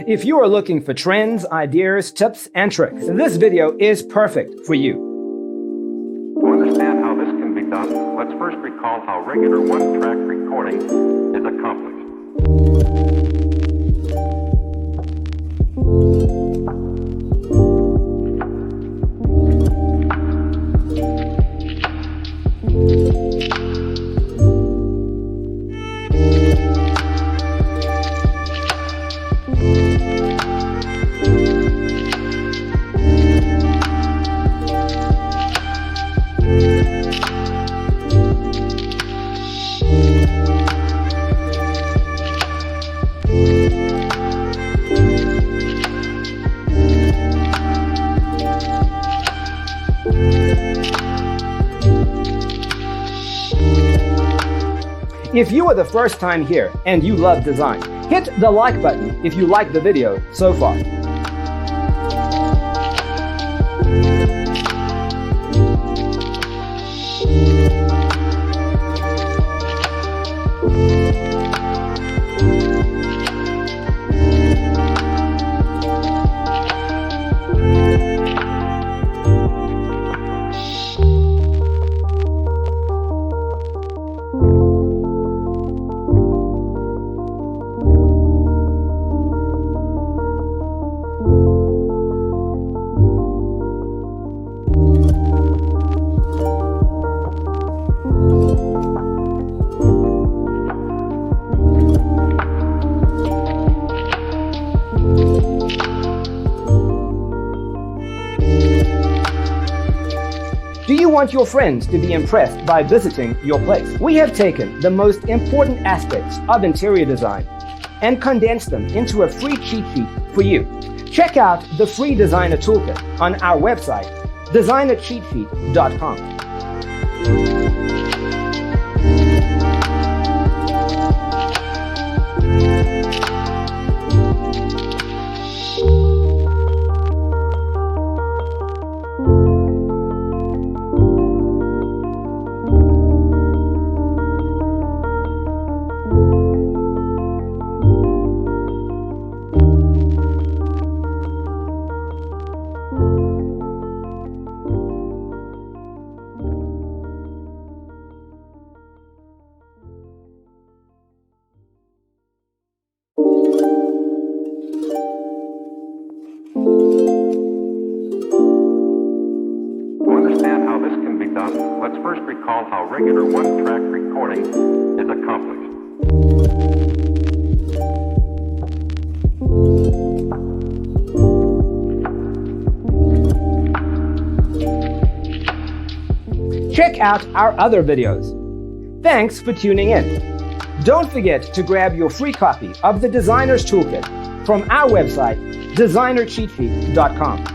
If you are looking for trends, ideas, tips, and tricks, this video is perfect for you. To understand how this can be done, let's first recall how regular one-track recording is accomplished. If you are the first time here and you love design, hit the like button if you like the video so far. Do you want your friends to be impressed by visiting your place? We have taken the most important aspects of interior design and condensed them into a free cheat sheet for you. Check out the free designer toolkit on our website, designercheatsheet.com. Let's first recall how regular one-track recording is accomplished. Check out our other videos. Thanks for tuning in. Don't forget to grab your free copy of the Designer's Toolkit from our website, designercheatsheet.com.